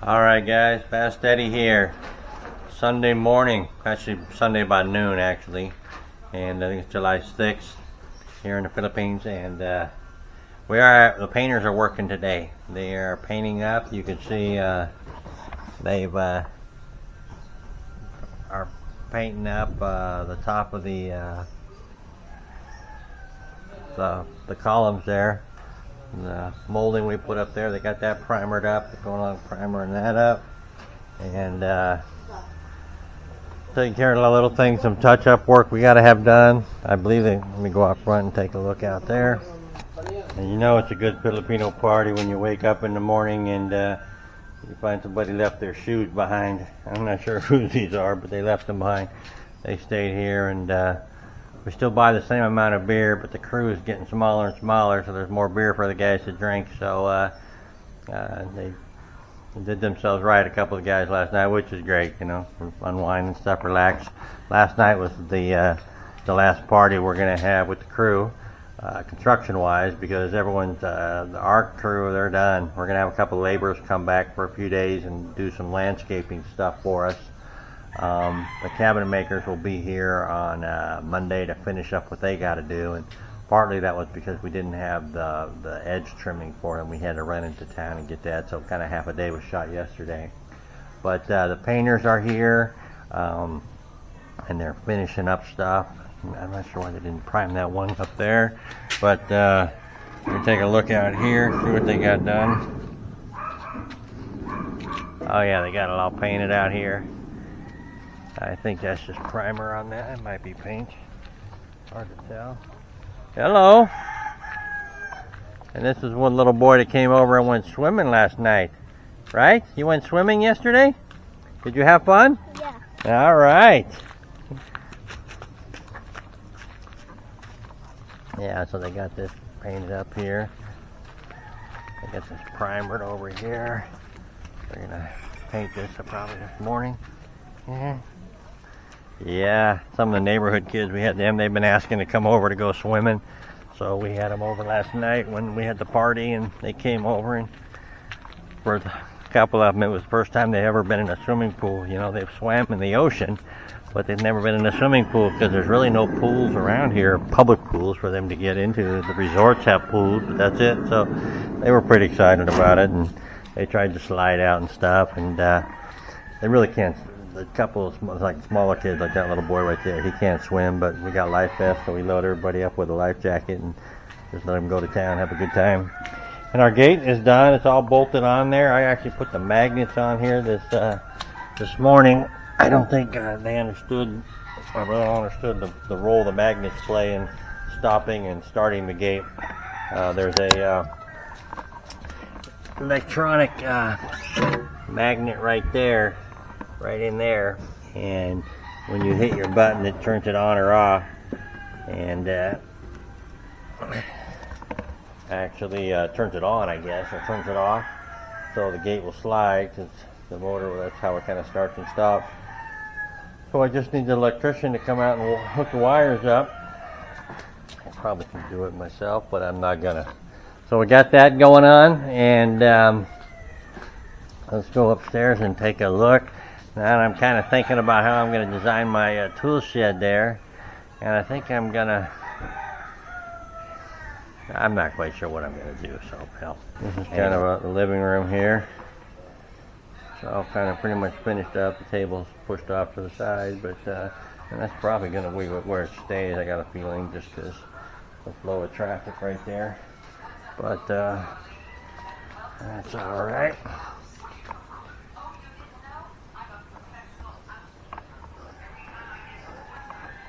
Alright guys, Fast Eddie here. Sunday morning, actually Sunday by noon actually. And I think it's July 6th here in the Philippines. And the painters are working today. They are painting up. You can see they've are painting up the top of the columns there. The molding we put up there, they got that primered up. They're going on primering that up, and taking care of the little things, some touch-up work we got to have done. I believe they. Let me go out front and take a look out there. And you know it's a good Filipino party when you wake up in the morning and you find somebody left their shoes behind. I'm not sure who these are, but they left them behind. They stayed here, and we still buy the same amount of beer, but the crew is getting smaller and smaller, so there's more beer for the guys to drink. So they did themselves right, a couple of guys last night, which is great, you know, unwind and stuff, relax. Last night was the last party we're going to have with the crew, construction-wise, because everyone's, our crew, they're done. We're going to have a couple of laborers come back for a few days and do some landscaping stuff for us. The cabinet makers will be here on Monday to finish up what they got to do, and partly that was because we didn't have the edge trimming for them. We had to run into town and get that, so kind of half a day was shot yesterday. But the painters are here, and they're finishing up stuff. I'm not sure why they didn't prime that one up there, but let me take a look out here, see what they got done. Oh yeah, they got it all painted out here. I think that's just primer on that. It might be paint. Hard to tell. Hello. And this is one little boy that came over and went swimming last night. Right? You went swimming yesterday? Did you have fun? Yeah. All right. Yeah, so they got this painted up here. They got this primered over here. They're going to paint this probably this morning. Yeah, some of the neighborhood kids, we had them, they've been asking to come over to go swimming. So we had them over last night when we had the party, and they came over, and for a couple of them, it was the first time they've ever been in a swimming pool. You know, they've swam in the ocean, but they've never been in a swimming pool because there's really no pools around here, public pools for them to get into. The resorts have pools, but that's it. So they were pretty excited about it, and they tried to slide out and stuff, and they really can't. A couple of like smaller kids, like that little boy right there, he can't swim, but we got life vests, so we load everybody up with a life jacket and just let them go to town, have a good time. And our gate is done. It's all bolted on there. I actually put the magnets on here this morning. I don't think they understood, I really understood the role the magnets play in stopping and starting the gate. There's a electronic magnet right there, right in there, and when you hit your button it turns it on or off, and actually turns it on, I guess, or turns it off, so the gate will slide because the motor, that's how it kind of starts and stops. So I just need the electrician to come out and hook the wires up. I probably can do it myself, but I'm not gonna. So we got that going on, and let's go upstairs and take a look. Now I'm kind of thinking about how I'm going to design my tool shed there, and I think I'm not quite sure what I'm going to do, so hell. This is kind of a living room here. It's all kind of pretty much finished up. The table's pushed off to the side, but and that's probably going to be where it stays. I got a feeling, just because the flow of traffic right there, but that's all right.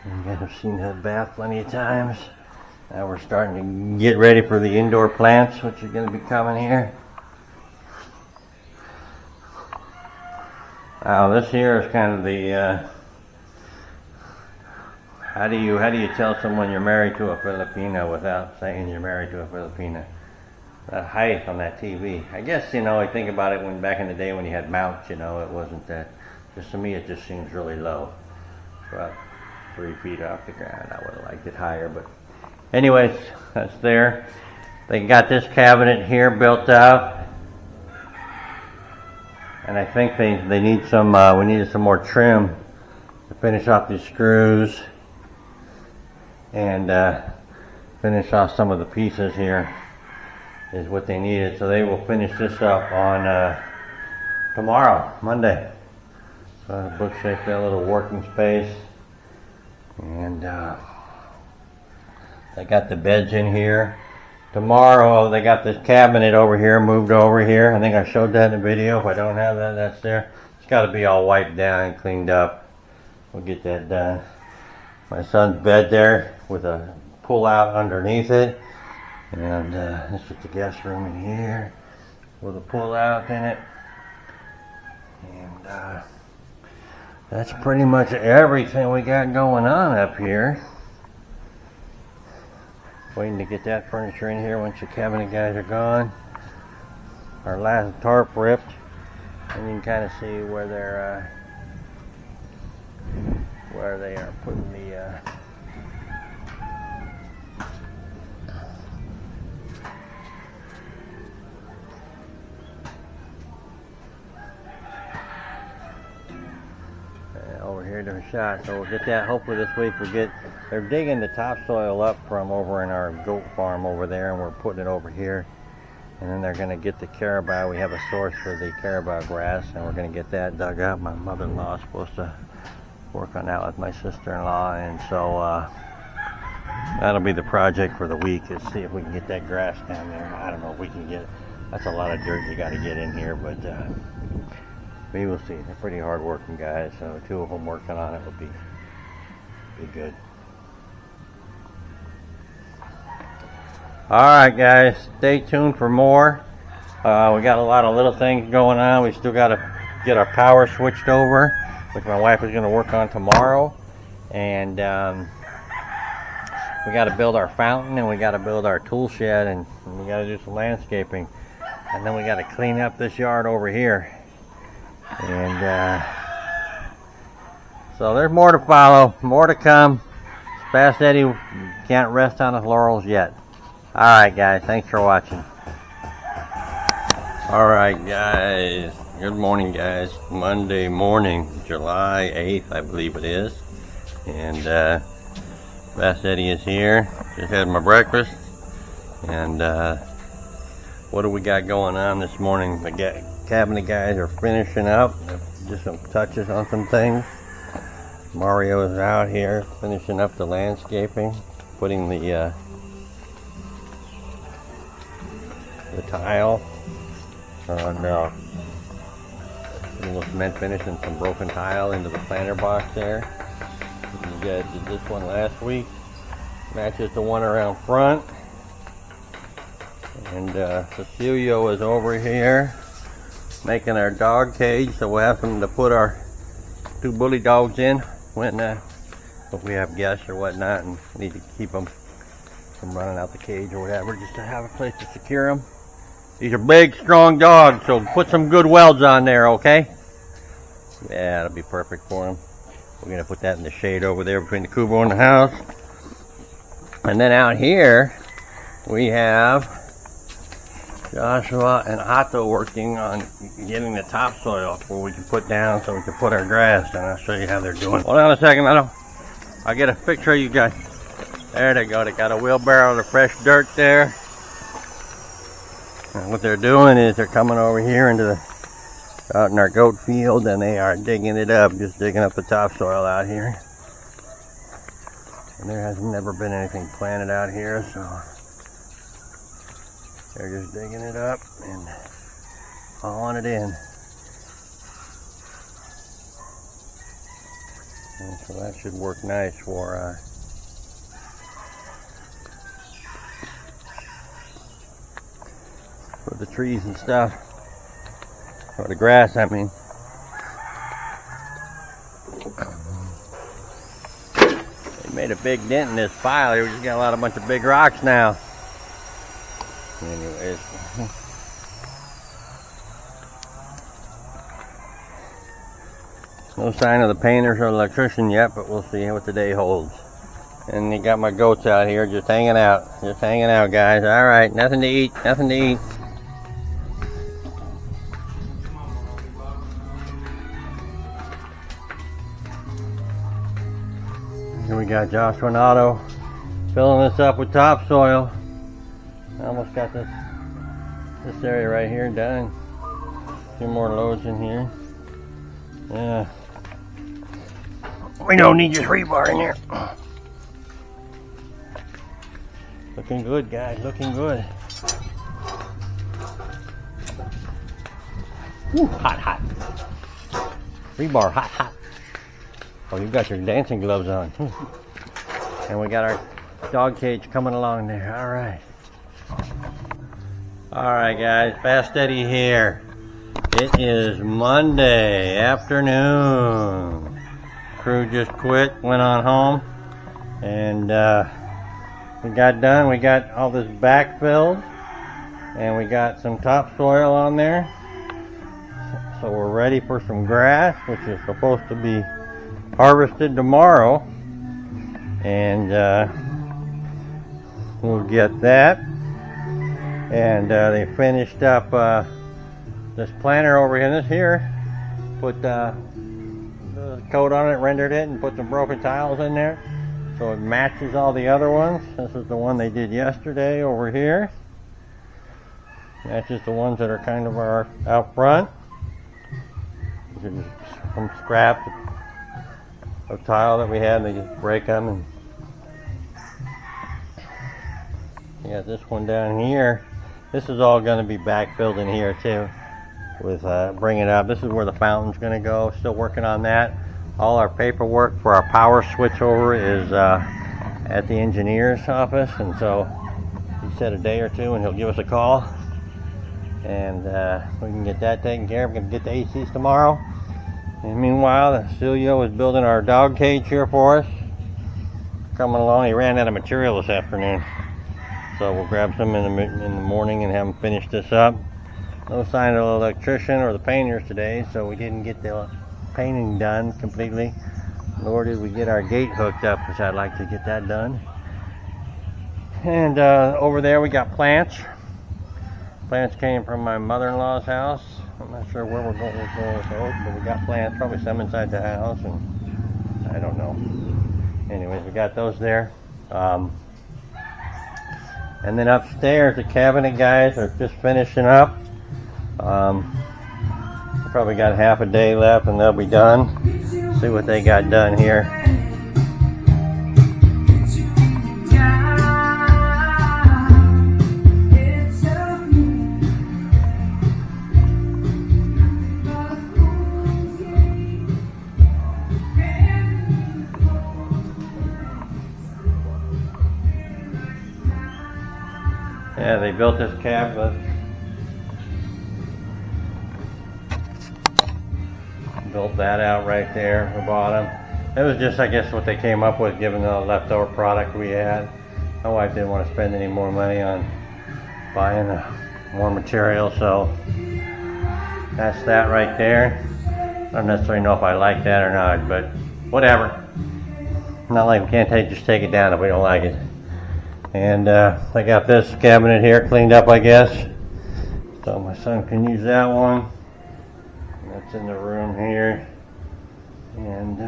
You guys have seen that bath plenty of times. Now we're starting to get ready for the indoor plants, which are going to be coming here. Now this here is kind of the how do you tell someone you're married to a Filipino without saying you're married to a Filipina? That height on that TV. I guess, you know, I think about it when back in the day when you had mounts, you know, it wasn't that. Just to me, it just seems really low. But 3 feet off the ground. I would have liked it higher, but anyways, that's there. They got this cabinet here built up. and I think they need some, we needed some more trim to finish off these screws and finish off some of the pieces here is what they needed. So they will finish this up on tomorrow, Monday. So the bookshelf, got a little working space, and they got the beds in here. Tomorrow they got this cabinet over here, moved over here. I think I showed that in the video. If I don't have that, that's there. It's got to be all wiped down and cleaned up. We'll get that done. My son's bed there with a pull out underneath it. And this is the guest room in here with a pull out in it. And that's pretty much everything we got going on up here. Waiting to get that furniture in here once the cabinet guys are gone. Our last tarp ripped, and you can kind of see where they are putting the over here to a shot. So we'll get that hopefully this week. They're digging the topsoil up from over in our goat farm over there, and we're putting it over here. And then they're going to get the carabao. We have a source for the carabao grass, and we're going to get that dug up. My mother-in-law is supposed to work on that with my sister-in-law, and so that'll be the project for the week, is see if we can get that grass down there. I don't know if we can get it. That's a lot of dirt you got to get in here, but we will see. They're pretty hard-working guys, so 2 of them working on it will be good. Alright guys, stay tuned for more. We got a lot of little things going on. We still got to get our power switched over, which my wife is going to work on tomorrow. And we got to build our fountain, and we got to build our tool shed, and we got to do some landscaping. And then we got to clean up this yard over here. And so there's more to follow, more to come. Fast Eddie can't rest on his laurels yet. Alright guys, thanks for watching. Alright guys, good morning guys. Monday morning, July 8th I believe it is. And Fast Eddie is here. Just had my breakfast. And what do we got going on this morning? The cabinet guys are finishing up. Just some touches on some things. Mario is out here finishing up the landscaping, putting the tile on a little cement finish and some broken tile into the planter box there. You guys did this one last week. Matches the one around front. And Cecilio is over here making our dog cage, so we'll have something to put our 2 bully dogs in when if we have guests or whatnot and need to keep them from running out the cage or whatever, just to have a place to secure them. These are big, strong dogs, so put some good welds on there, okay? Yeah, that'll be perfect for them. We're going to put that in the shade over there between the kubo and the house. And then out here, we have Joshua and Otto working on getting the topsoil where we can put down so we can put our grass down. I'll show you how they're doing. Hold on a second, I'll get a picture of you guys. There they go. They got a wheelbarrow of fresh dirt there. And what they're doing is they're coming over here out in our goat field, and they are digging it up, just digging up the topsoil out here. And there has never been anything planted out here, so they're just digging it up and hauling it in. And so that should work nice for the trees and stuff, or the grass I mean. They made a big dent in this pile here. We just got a bunch of big rocks now. Anyways, no sign of the painters or electrician yet, but we'll see what the day holds. And you got my goats out here just hanging out guys. All right, nothing to eat. got Joshua and Otto filling this up with topsoil. I almost got this area right here done. A few more loads in here. Yeah. We don't need just rebar in there. Looking good, guys. Looking good. Woo, hot, hot. Rebar, hot, hot. Oh, you've got your dancing gloves on. And we got our dog cage coming along there. All right. All right, guys. Fast Eddie here. It is Monday afternoon. Crew just quit, went on home, and we got done. We got all this backfilled, and we got some topsoil on there. So we're ready for some grass, which is supposed to be harvested tomorrow, and we'll get that. And they finished up this planter over here. This here, put the coat on it, rendered it, and put some broken tiles in there, so it matches all the other ones. This is the one they did yesterday over here. Matches the ones that are kind of out front. These are just from scraps of tile that we had. They just break them, and you got this one down here. This is all going to be backfilled in here too, with bringing it up. This is where the fountain's going to go. Still working on that. All our paperwork for our power switchover is at the engineer's office, and so he said a day or two and he'll give us a call, and we can get that taken care of. We're going to get the ACs tomorrow. And meanwhile, Celio is building our dog cage here for us. Coming along. He ran out of material this afternoon, so we'll grab some in the morning and have him finish this up. No sign of the electrician or the painters today, so we didn't get the painting done completely, nor did we get our gate hooked up, which I'd like to get that done. And over there we got plants. Plants came from my mother-in-law's house. I'm not sure where we're going with those, but we got plants, probably some inside the house, and I don't know. Anyways, we got those there. And then upstairs, the cabinet guys are just finishing up. Probably got half a day left and they'll be done. See what they got done here. Yeah, they built this cabinet. Built that out right there at the bottom. It was just, I guess, what they came up with given the leftover product we had. My wife didn't want to spend any more money on buying more material, so that's that right there. I don't necessarily know if I like that or not, but whatever. Not like we can't just take it down if we don't like it. And I got this cabinet here cleaned up, I guess, so my son can use that one. That's in the room here, and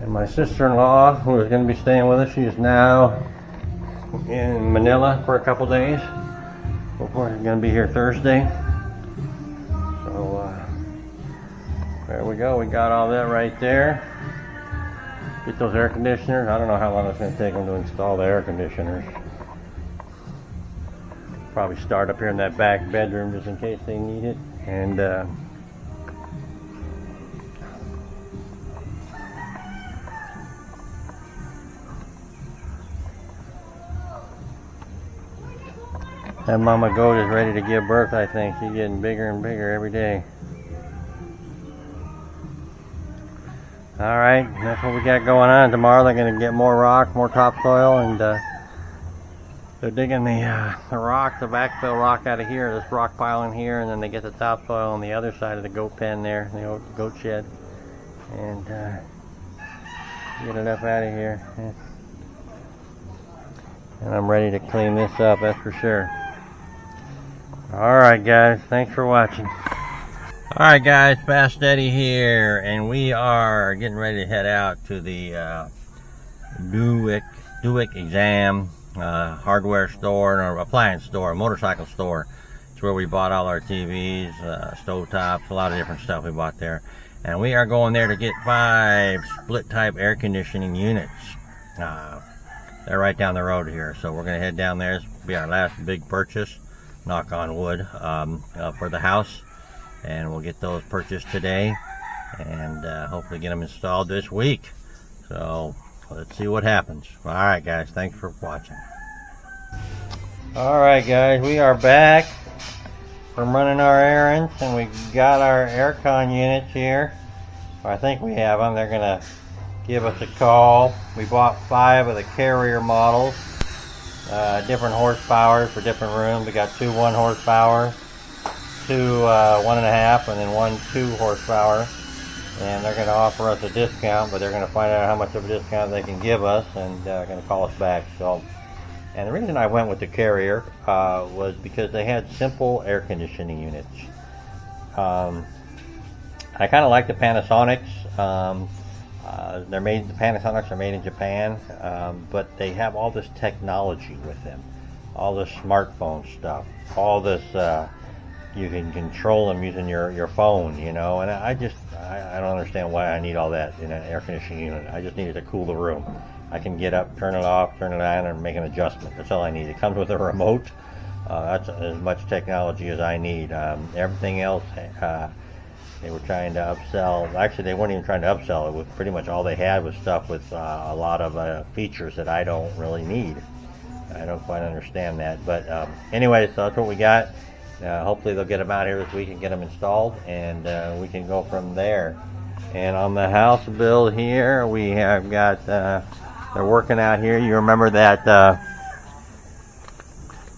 my sister-in-law, who is going to be staying with us, she is now in Manila for a couple days. Before she's going to be here Thursday. So there we go. We got all that right there. Get those air conditioners. I don't know how long it's going to take them to install the air conditioners. Probably start up here in that back bedroom just in case they need it. And that mama goat is ready to give birth, I think. She's getting bigger and bigger every day. Alright, that's what we got going on. Tomorrow they're going to get more rock, more topsoil, and they're digging the rock, the backfill rock out of here, this rock pile in here, and then they get the topsoil on the other side of the goat pen there, the goat shed, and get it up out of here. And I'm ready to clean this up, that's for sure. Alright guys, thanks for watching. Alright guys, Fast Eddie here, and we are getting ready to head out to the Duick Exam hardware store, or appliance store, motorcycle store. It's where we bought all our TVs, stovetops, a lot of different stuff we bought there. And we are going there to get 5 split type air conditioning units. They're right down the road here, so we're going to head down there. This will be our last big purchase, knock on wood, for the house. And we'll get those purchased today and hopefully get them installed this week. So let's see what happens. Alright guys, thanks for watching. Alright guys, we are back from running our errands, and we got our aircon units here. I think we have them. They're gonna give us a call. We bought 5 of the carrier models, different horsepower for different rooms. We got 2 1 horsepower, 2 1.5, and then 1 2 horsepower. And they're going to offer us a discount, but they're going to find out how much of a discount they can give us, and they're going to call us back. So, and the reason I went with the carrier was because they had simple air conditioning units. I kind of like the Panasonics. The Panasonics are made in Japan, but they have all this technology with them, all this smartphone stuff, all this. You can control them using your phone, you know, and I don't understand why I need all that in an air conditioning unit. I just need it to cool the room. I can get up, turn it off, turn it on, and make an adjustment. That's all I need. It comes with a remote. That's as much technology as I need. Everything else, they were trying to upsell. Actually, they weren't even trying to upsell it. With pretty much all they had was stuff with a lot of features that I don't really need. I don't quite understand that. But anyway, so that's what we got. Hopefully they'll get them out here this week and get them installed, and we can go from there. And on the house build here, we have got, they're working out here. You remember that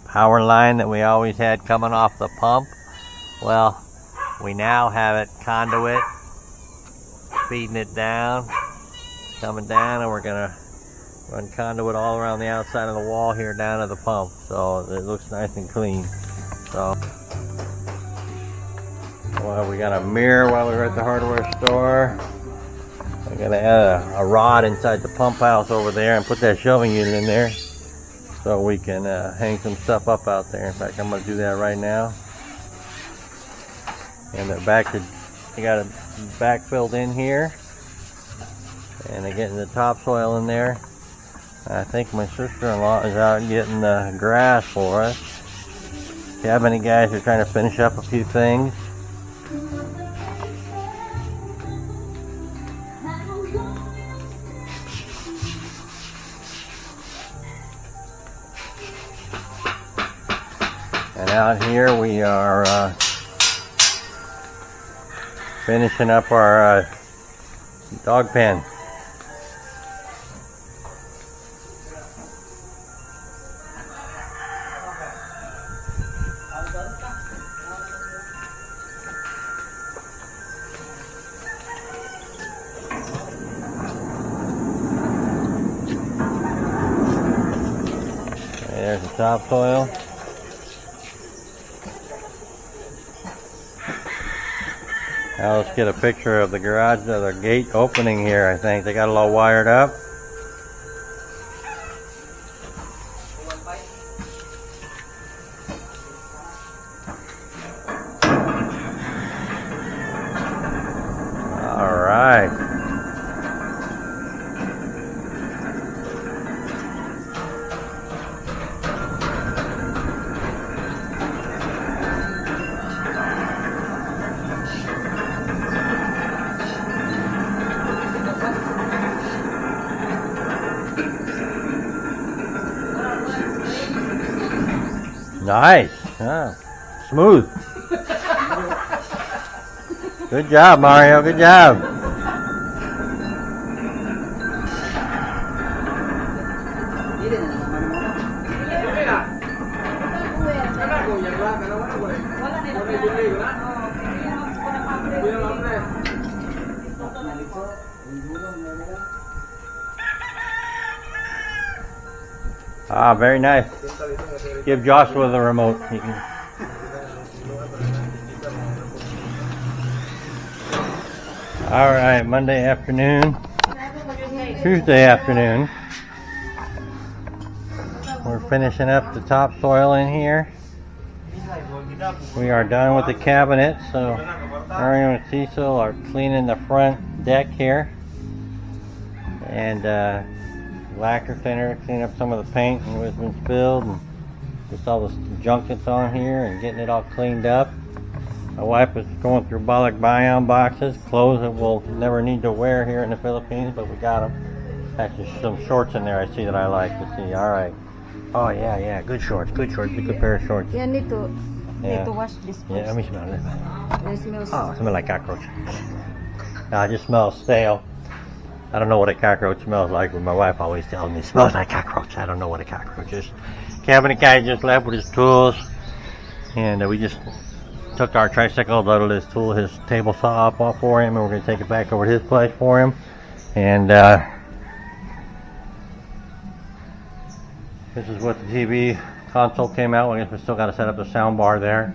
power line that we always had coming off the pump? Well, we now have it conduit, feeding it down, coming down, and we're going to run conduit all around the outside of the wall here down to the pump. So it looks nice and clean. So, well, we got a mirror while we were at the hardware store. I'm gonna add a rod inside the pump house over there and put that shelving unit in there, so we can hang some stuff up out there. In fact, I'm gonna do that right now. And they got it back filled in here, and they're getting the topsoil in there. I think my sister-in-law is out getting the grass for us. If you have any guys who are trying to finish up a few things, and out here we are finishing up our dog pen. There's the topsoil. Now let's get a picture of the garage, the gate opening here. I think they got it all wired up. All right. Nice. Oh, smooth. Good job, Mario. Good job. Ah, very nice. Give Joshua the remote. He can... Alright, Monday afternoon, Tuesday afternoon. We're finishing up the topsoil in here. We are done with the cabinet, so Mario and Cecil are cleaning the front deck here. And lacquer thinner, cleaning up some of the paint and what's been spilled, and just all the junk that's on here and getting it all cleaned up. My wife is going through bulk buy-on boxes, clothes that we'll never need to wear here in the Philippines, but we got them. Actually, some shorts in there I see that I like to see. Alright. Oh, yeah, good shorts, a good pair of shorts. Yeah, need to wash this first. Yeah, let me smell it. It smells. Oh, it smells like cockroach. No, it just smells stale. I don't know what a cockroach smells like, but my wife always tells me it smells like cockroach. I don't know what a cockroach is. Cabinet guy just left with his tools, and we just took our tricycle, loaded his tool, his table saw up off for him, and we're going to take it back over to his place for him. And this is what the TV console came out. I guess we still got to set up the sound bar there.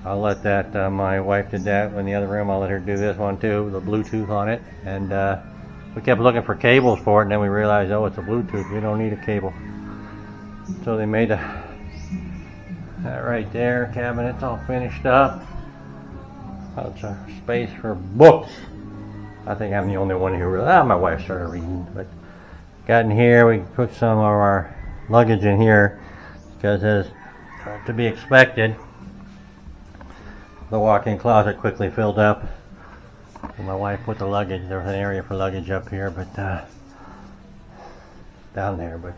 I'll let that, my wife did that in the other room. I'll let her do this one too, the Bluetooth on it. And we kept looking for cables for it, and then we realized, oh, it's a Bluetooth. We don't need a cable. So they made that right there. Cabinet's all finished up. Lots of space for books. I think I'm the only one who really, my wife started reading, but got in here. We put some of our luggage in here because, as to be expected, the walk-in closet quickly filled up. And my wife put the luggage. There was an area for luggage up here, but down there. But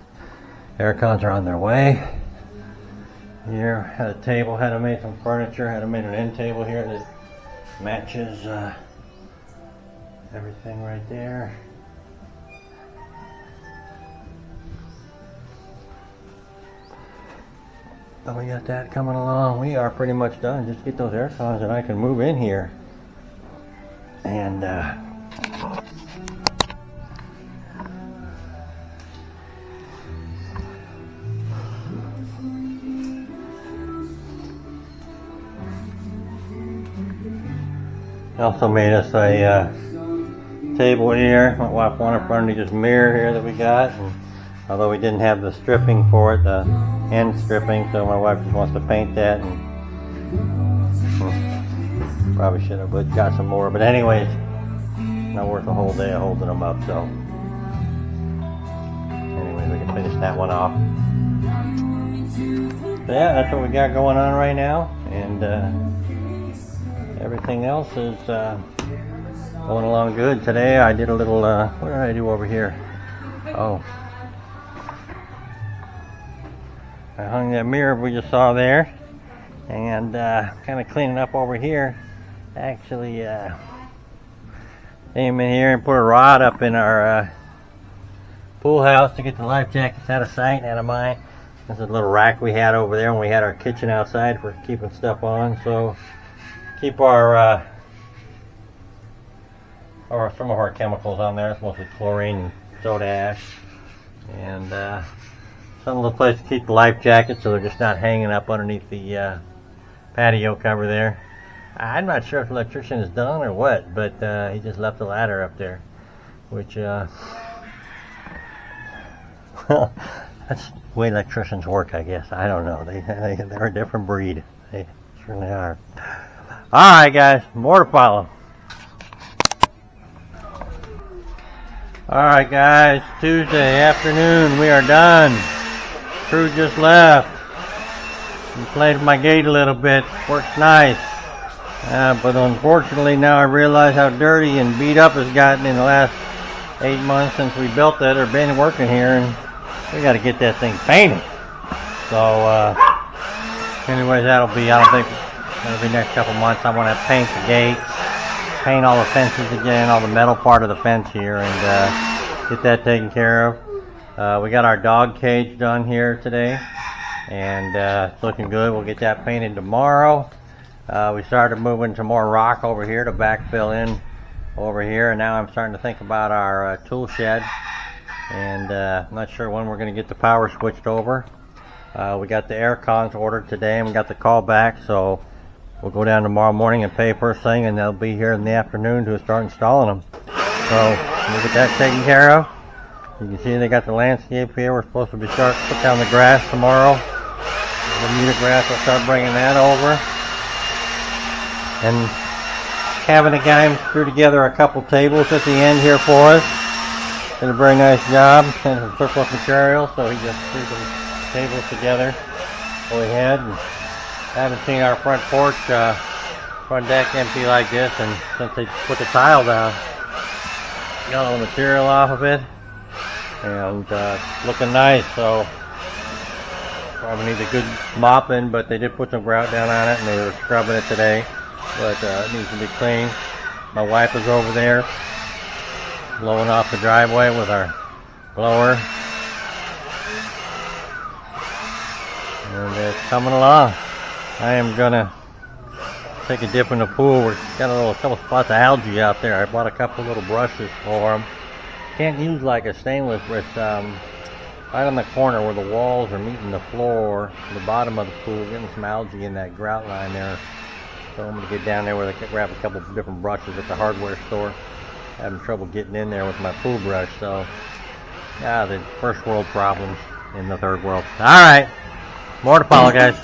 air cons are on their way. Here, had a table, had to make some furniture, had to make an end table here that matches everything right there. So we got that coming along. We are pretty much done. Just get those air cons and I can move in here. And also made us a table here. My wife wanted for underneath this mirror here that we got, and although we didn't have the stripping for it, the end stripping, so my wife just wants to paint that, and probably should have got some more, but anyways, not worth a whole day of holding them up. So anyways, we can finish that one off. So yeah, that's what we got going on right now, and everything else is going along good. Today I did a little, what did I do over here? Oh, I hung that mirror we just saw there, and kind of cleaning up over here. Actually came in here and put a rod up in our pool house to get the life jackets out of sight and out of mind. This is a little rack we had over there when we had our kitchen outside for keeping stuff on. So keep our or some of our chemicals on there. It's mostly chlorine and soda ash, and some little place to keep the life jackets so they're just not hanging up underneath the patio cover there. I'm not sure if the electrician is done or what, but he just left the ladder up there, which well, that's the way electricians work, I guess. I don't know. They're a different breed. They certainly are. Alright guys, more to follow. Alright guys, Tuesday afternoon, we are done. Crew just left. And played with my gate a little bit. Works nice. But unfortunately now I realize how dirty and beat up it's gotten in the last 8 months since we built it or been working here, and we got to get that thing painted. So anyways, I don't think that'll be next couple months. I want to paint the gate, paint all the fences again, all the metal part of the fence here, and get that taken care of. We got our dog cage done here today, and it's looking good. We'll get that painted tomorrow. We started moving some more rock over here to backfill in over here, and now I'm starting to think about our tool shed, and I'm not sure when we're going to get the power switched over. We got the air cons ordered today, and we got the call back, so we'll go down tomorrow morning and pay first thing, and they'll be here in the afternoon to start installing them. So we'll get that taken care of. You can see they got the landscape here. We're supposed to be start put down the grass tomorrow. The muted grass, I'll start bringing that over. And having a guy threw together a couple tables at the end here for us. Did a very nice job. And some surplus material, so he just threw some tables together. What we had. And I haven't seen our front porch, front deck empty like this, and since they put the tile down, got all the material off of it, and looking nice. So probably needs a good mopping, but they did put some grout down on it, and they were scrubbing it today. But it needs to be clean. My wife is over there blowing off the driveway with our blower, and it's coming along. I am gonna take a dip in the pool. We've got a couple spots of algae out there. I bought a couple little brushes for them. Can't use like a stainless, but right on the corner where the walls are meeting the floor, the bottom of the pool, getting some algae in that grout line there. So I'm gonna get down there where they can grab a couple of different brushes at the hardware store. Having trouble getting in there with my pool brush, so yeah, the first world problems in the third world. All right, more to follow, guys.